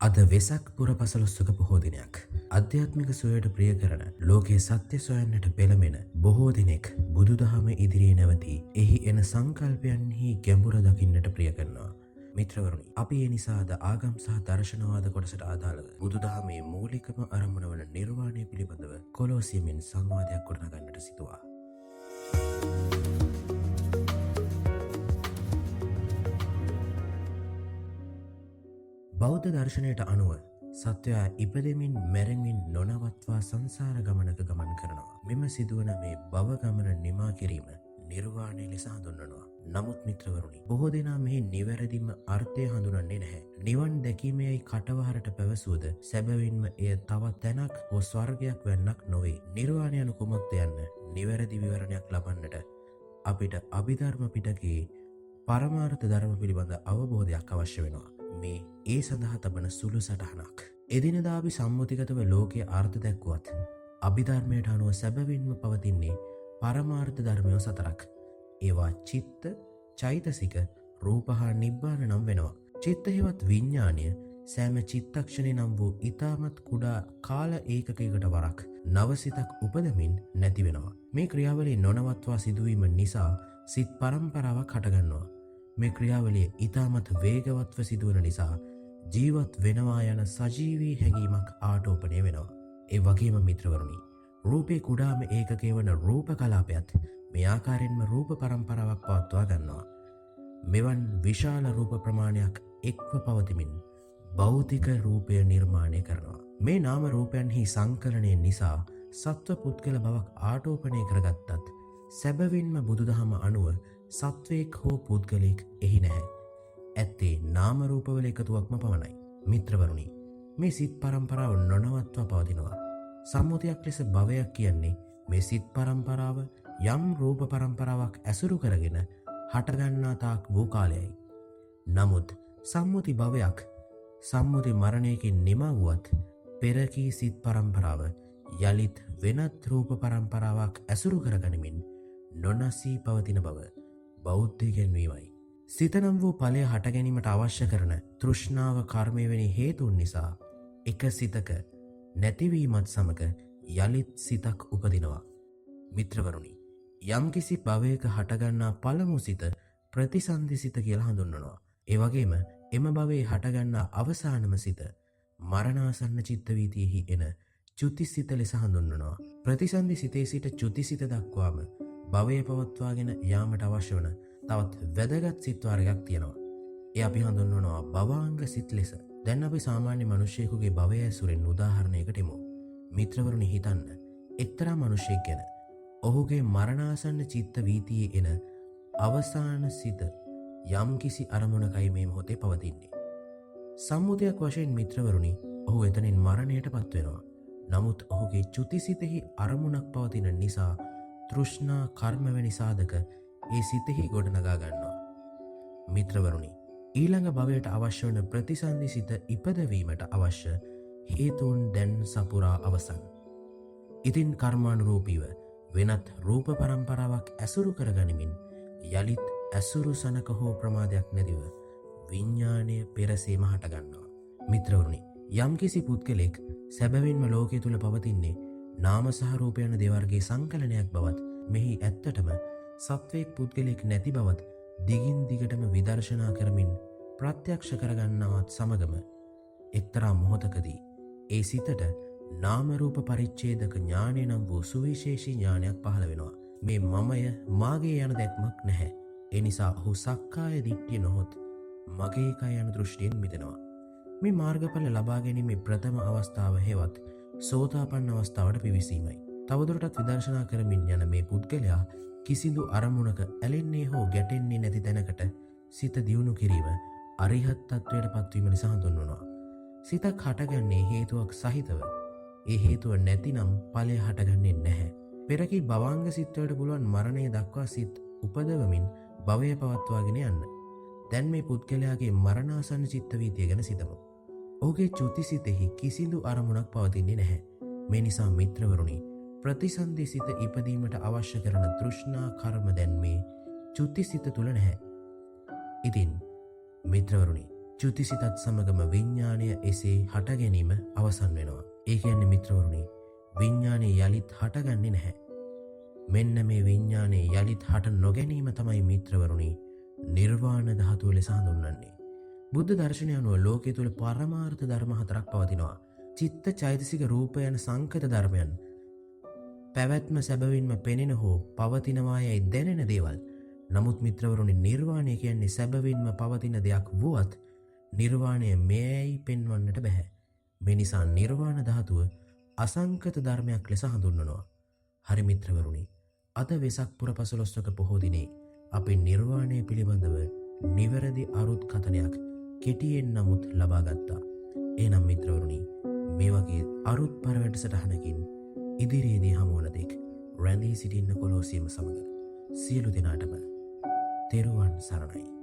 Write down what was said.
අද වෙසක් පුර පසළොස්වක බොහෝ දිනයක්. අධ්‍යාත්මික සොයට ප්‍රිය කරන ලෝකයේ සත්‍ය සොයන්නට පෙළඹෙන බොහෝ දිනෙක් බුදුදහම ඉදිරියේ නැවතී එහි එන සංකල්පයන්හි ගැඹුර දකින්නට ප්‍රිය කරනවා. මිත්‍රවරුනි, අපි ඒ නිසා අද ආගම් සහ දර්ශනවාද කොටසට අදාළව බුදුදහමේ මූලිකම අරමුණ වන නිර්වාණය පිළිබඳව කොලෝසියමින් සංවාදයක් ගොඩනගන්නට සිතුවා. බෞද්ධ දර්ශනයට අනුව සත්වයා ඉපදෙමින් මැරෙමින් නොනවත්වා සංසාර ගමනක ගමන් කරනවා. මෙම සිදුවන මේ භව ගමන නිමා කිරීම නිර්වාණය ලෙස හඳුන්වනවා. නමුත් මිත්‍රවරුනි, බොහෝ දෙනා මෙහි නිවැරදිම අර්ථය හඳුනන්නේ නැහැ. නිවන් දැකීමේයි කටවහරට පැවසුවද සැබවින්ම එය තවත් තැනක් හෝ ස්වර්ගයක් වෙන්නක් නොවේ. නිර්වාණය යනු කුමක්ද යන්න නිවැරදි විවරණයක් ලබන්නට අපිට අභිධර්ම පිටකයේ පරමාර්ථ ධර්ම පිළිබඳ අවබෝධයක් අවශ්‍ය වෙනවා. මේ ඒ සඳහා තබන සුළු සටහනක්. එදිනදා අපි සම්මුතිගතව ලෝකයේ අර්ථ දැක්වුවත් අභිධර්මයට අනුව සැබවින්ම පවතින්නේ පරමාර්ථ ධර්මය සතරක්. ඒවා චිත්ත, චෛතසික, රූප හා නිබ්බාන නම් වෙනවා. චිත්ත හේවත් විඥාණය සෑම චිත්තක්ෂණේ නම් වූ ඊ타මත් කුඩා කාල ඒකකයකට වරක් නවසිතක් උපදමින් නැති වෙනවා. මේ ක්‍රියාවලිය නොනවත්වා සිදුවීම නිසා සිත් පරම්පරාවක් හටගන්නවා. මේ ක්‍රියාවලිය ඊ타මත් වේගවත්ව සිදුවන නිසා ජීවත් වෙනවා යන සජීවී හැඟීමක් ආටෝපනය වෙනවා. ඒ වගේම මිත්‍රවරුනි, රූපේ කුඩාම ඒකකය වන රූප කලාපයත් මේ ආකාරයෙන්ම රූප පරම්පරාවක් පවත්වා ගන්නවා. මෙවන් විශාල රූප ප්‍රමාණයක් එක්ව පවතිමින් භෞතික රූපය නිර්මාණය කරනවා. මේ නාම රූපයන්හි සංකලනය නිසා සත්ව පුද්ගල බවක් ආටෝපනය කරගත්තත් සැබවින්ම බුදුදහම අනුව සත්වයෙක් හෝ පුද්ගලයෙක් එහි නැහැ. ඇත්තේ නාම රූපවල එකතුවක්ම පමණයි. මිත්‍රවරුනි, මේ සිත් පරම්පරාව නොනවත්වා පවතිනවා. සම්මුතියක් ලෙස භවයක් කියන්නේ මේ සිත් පරම්පරාව යම් රූප පරම්පරාවක් ඇසුරු කරගෙන හටගන්නා තාක් වූ කාලයයි. නමුත් සම්මුති භවයක් සම්මුති මරණයකින් නිමා වුවත් පෙරකී සිත් පරම්පරාව යලිත් වෙනත් රූප පරම්පරාවක් ඇසුරු කරගනිමින් නොනසී පවතින බව බෞද්ධ ඉගැන්වීමයි. සිත නම් වූ ඵලය හට ගැනීමට අවශ්‍ය කරන තෘෂ්ණාව කර්මය වැනි හේතුන් නිසා එක සිතක නැතිවීමත් සමග යලිත් සිතක් උපදිනවා. මිත්‍රවරුනි, යම්කිසි භවයක හටගන්නා පළමු සිත ප්‍රතිසන්දි සිත කියලා හඳුන්වනවා. ඒ වගේම එම භවයේ හටගන්නා අවසානම සිත මරණාසන්න චිත්ත වීතියෙහි එන චුතිසිත ලෙස හඳුන්වනවා. ප්‍රතිසන්දි සිතේ සිට චුතිසිත දක්වාම භවය පවත්වාගෙන යාමට අවශ්‍ය වන තවත් වැදගත් සිත් වර්ගයක් තියෙනවා. ඒ අපි හඳුන්වනවා භවාංග සිත් ලෙස. දැන් අපි සාමාන්‍ය මිනිසෙකුගේ භවය ඇසුරෙන් උදාහරණයකට එමු. මිත්‍රවරුනි, හිතන්න එක්තරා මිනිසෙක් ගැන. ඔහුගේ මරණාසන්න චිත්ත වීතියේ එන අවසාන සිත යම්කිසි අරමුණකයි මේ මොහොතේ පවතින්නේ. සම්මුතියක් වශයෙන් මිත්‍රවරුනි, ඔහු එතනින් මරණයට පත් වෙනවා. නමුත් ඔහුගේ චුතිසිතෙහි අරමුණක් පවතින නිසා තෘෂ්ණා කර්ම වැනි සාධක ඒ සිතෙහි ගොඩනගා ගන්නවා. මිත්‍රවරුනි, ඊළඟ භවයට අවශ්‍ය වන ප්‍රතිසන්දි සිත ඉපදවීමට අවශ්‍ය හේතුන් දැන් සපුරා අවසන්. ඉතින් කර්මානුරූපීව වෙනත් රූප පරම්පරාවක් ඇසුරු කරගනිමින් යලිත් ඇසුරු සනක හෝ ප්‍රමාදයක් නැතිව විඥාණය පෙරසීම හටගන්නවා. මිත්‍රවරුනි, යම්කිසි පුද්ගලෙක් සැබවින්ම ලෝකයේ තුල පවතින්නේ නාම සහ රූප යන දෙවර්ගයේ සංකලනයක් බවත්, මෙහි ඇත්තටම සත්වයක් පුද්ගලෙක් නැති බවත් දිගින් දිගටම විදර්ශනා කරමින් ප්‍රත්‍යක්ෂ කරගන්නවත් සමගම එක්තරා මොහොතකදී ඒ සිතට නාම රූප පරිච්ඡේදක ඥානය නම් වූ සුවිශේෂී ඥානයක් පහළ වෙනවා. මේ මමය මාගේ යන දැක්මක් නැහැ. ඒ නිසා ඔහු සක්කාය දිට්ඨිය නොහොත් මගේ කය යන දෘෂ්ටියෙන් මිදෙනවා. මේ මාර්ගඵල ලබා ගැනීමේ ප්‍රථම අවස්ථාව හේවත් සෝතාපන්න අවස්ථාවට පිවිසීමයි. තවදුරටත් විදර්ශනා කරමින් යන මේ පුද්ගලයා කිසිදු අරමුණක ඇලෙන්නේ හෝ ගැටෙන්නේ නැති තැනකට සිත දියුණු කිරීම අරිහත් තත්වයට පත්වීම ලෙස හඳුන්වනවා. සිතක් හටගන්නේ හේතුවක් සහිතව. ඒ හේතුව නැතිනම් ඵලය හටගන්නේ නැහැ. පෙරකී භවාංග සිත්වලට පුළුවන් මරණය දක්වා සිත් උපදවමින් භවය පවත්වාගෙන යන්න. දැන් මේ පුද්ගලයාගේ මරණාසන්න චිත්ත වීතිය ගැන සිතමු. ඔහුගේ චුතිසිතෙහි කිසිදු අරමුණක් පවතින්නේ නැහැ. මේ නිසා මිත්‍රවරුනි, ප්‍රතිසන්දි සිත ඉපදීමට අවශ්‍ය කරන තෘෂ්ණා කර්ම දැන් මේ චුතිසිත තුල නැහැ. ඉතින් මිත්‍රවරුනි, චුතිසිතත් සමගම විඤ්ඥානය එසේ හට ගැනීම අවසන් වෙනවා. ඒ කියන්නේ මිත්‍රවරුණි විඤ්ඥානය යළිත් හටගන්නේ නැහැ. මෙන්න මේ විඤ්ඥානය යළිත් හට නොගැනීම තමයි මිත්‍රවරුණි නිර්වාණ ධාතුව ලෙස හඳුන්වන්නේ. බුද්ධ දර්ශනය අනුව ලෝකයේ තුළ පරමාර්ථ ධර්ම හතරක් පවතිනවා. චිත්ත චෛතසික රූපයන සංකත ධර්මයන් පැවැත්ම සැබවින්ම පෙනෙන හෝ පවතිනවායයි දැනෙන දේවල්. නමුත් මිත්‍රවරුණි නිර්වාණය කියන්නේ සැබවින්ම පවතින දෙයක් වුවත් නිර්වාණය මෙයයි පෙන්වන්නට බැහැ. මේ නිසා නිර්වාණ ධාතුව අසංකත ධර්මයක් ලෙස හඳුන්වනවා. හරි මිත්‍රවරුණි අද වෙසක් පුර පසළොස්වක පොහෝ දිනේ අපි නිර්වාණය පිළිබඳව නිවැරදි අරුත් කථනයක් කෙටියෙන් නමුත් ලබා ගත්තා. එනම් මිත්‍රවරුණි මේ වගේ අරුත් පරවැටසටහනකින් ඉදිරියේදී හමුවන දෙක් රැඳී සිටින්න කොලෝසියම සමඟ සියලු දෙනාටම තෙරුවන් සරණයි.